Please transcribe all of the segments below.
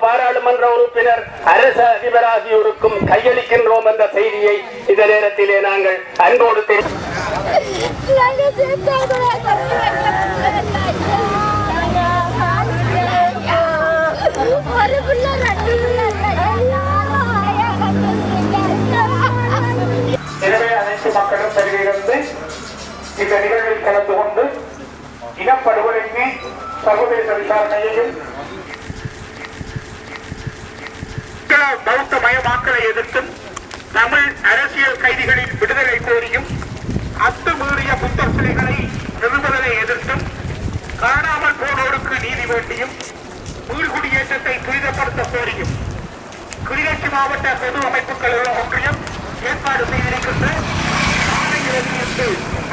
பாராளுமன்ற உறுப்பினர் அரசு அதிபர் ஆகியோருக்கும் கையளிக்கின்றோம் என்ற செய்தியை இந்த நேரத்திலே நாங்கள் அன்போடு எனவே அனைத்து மக்களும் வருகிறது இந்த நிகழ்வில் கலந்து கொண்டு இனப்படுகொலைக்கு சர்வதேச விசாரணையையும் பௌத்த மயமாக்கலை எதிர்த்தும் தமிழ் அரசியல் கைதிகளின் விடுதலை கோரியும் அத்துமீறிய புத்தர் சிலைகளை நிறுவுவதை எதிர்த்தும் காணாமல் போனோருக்கு நீதி வேண்டியும் மீள்குடியேற்றத்தை துரிதப்படுத்த கோரியும் கிளிநொச்சி மாவட்ட பொது அமைப்புகள் ஒன்றியம் ஏற்பாடு செய்திருக்கின்ற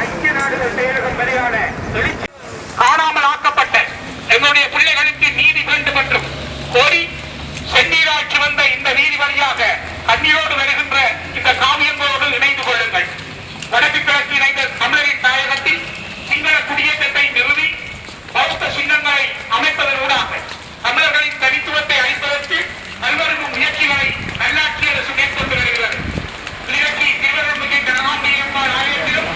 ஐக்கிய நாடுகள் செயலகம் வரையான எழுச்சி காணாமல் ஆக்கப்பட்ட எங்களுடைய பிள்ளைகளுக்கு நீதி வேண்டும் என்றும் கோரி செந்நீராட்சி வந்த இந்த நீதி வழியாக கண்ணீரோடு வருகின்ற இந்த காவியங்களோடு இணைந்து கொள்ளுங்கள். வடக்கு கிழக்கு இணைந்த தமிழரின் தாயகத்தில் சிங்கள குடியேற்றத்தை நிறுவி பௌத்த சின்னங்களை அமைப்பதனூடாக தமிழர்களின் தனித்துவத்தை அளிப்பதற்கு பல்வேறு முயற்சிகளை நல்லாட்சி அரசு மேற்கொண்டு வருகிறது. கிளிநொச்சி திருவருள்மிகு கனகாம்பியம்மாள் ஆலயத்திலும்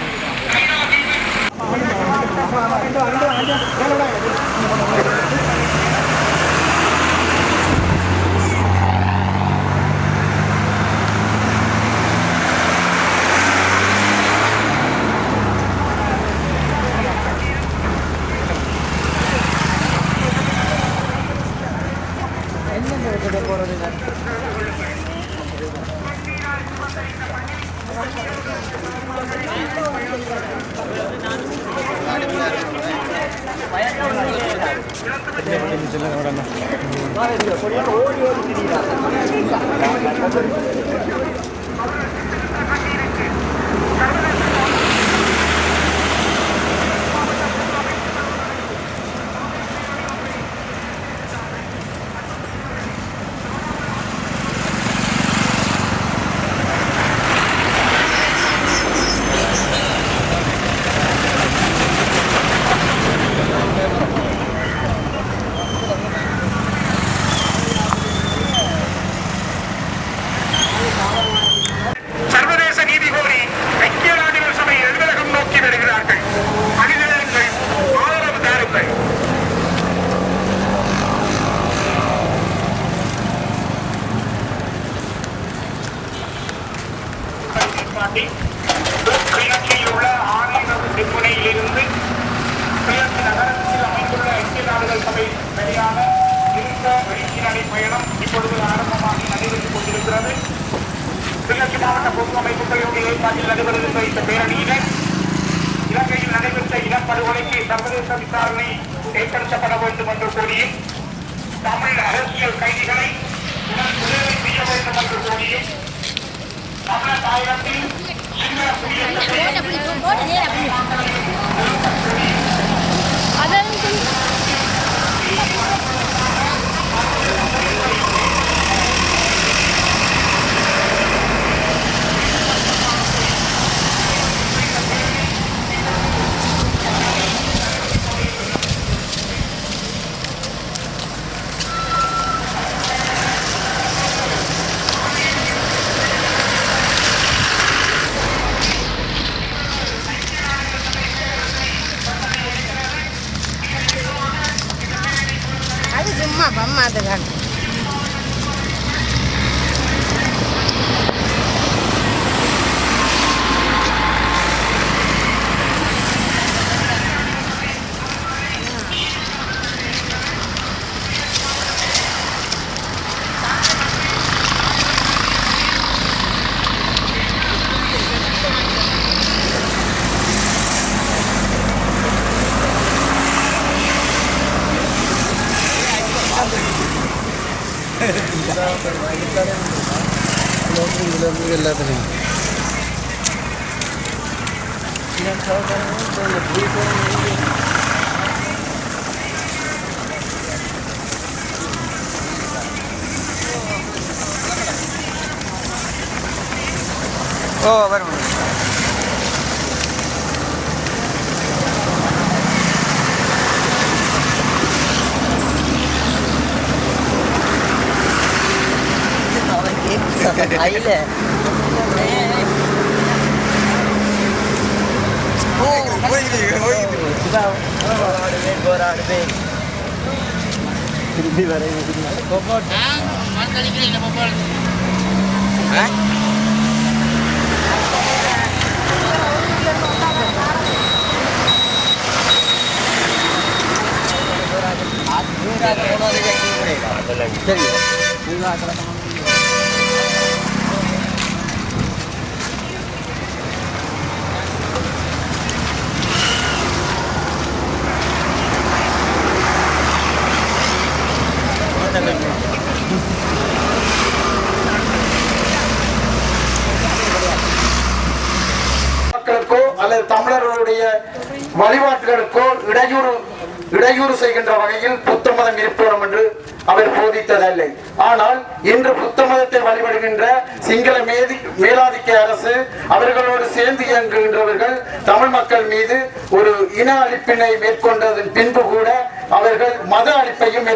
கிளிநொச்சியில் உள்ள ஆணையர் முனையிலிருந்து கிளிநொச்சி நகரத்தில் அமைந்துள்ள ஐக்கிய நாடுகள் சபை வழியான இருக்க வெளிச்சி நடை பயணம் இப்பொழுது ஆரம்பமாகி நடைபெற்றுக் கொண்டிருக்கிறது. கிளிநொச்சி மாவட்ட பொது அமைப்புகளுடைய ஏற்பாட்டில் நடைபெறுகின்ற இந்த பேரணியினர் இலங்கையில் நடைபெற்ற இனப்படுகொலைக்கு சர்வதேச விசாரணை ஏற்படுத்தப்பட வேண்டும் என்று கூறியும் தமிழ் அரசியல் கைதிகளை உடன் விடுதலை செய்ய வேண்டும் என்று கூறியும் தமிழர் தாயகத்தில் சிங்கள குடியேற்றத்தை Mama dengan எல்லாத்துலையும் ஓ வரும் மக்களுக்கோ அல்லது தமிழர்களுடைய வழிபாட்டுகளுக்கோ இடையூறு செய்கின்ற வகையில் புத்த மதம் இருப்போம் என்று அவர் போதித்ததில்லை. ஆனால் இன்று புத்த மதத்தை வழிபடுகின்ற சிங்கள மேலாதிக்க அரசு அவர்களோடு சேர்ந்து இயங்குகின்றவர்கள் தமிழ் மக்கள் மீது ஒரு இன அழிப்பினை மேற்கொண்டதன் பின்பு கூட அவர்கள் மத அழிப்பையும்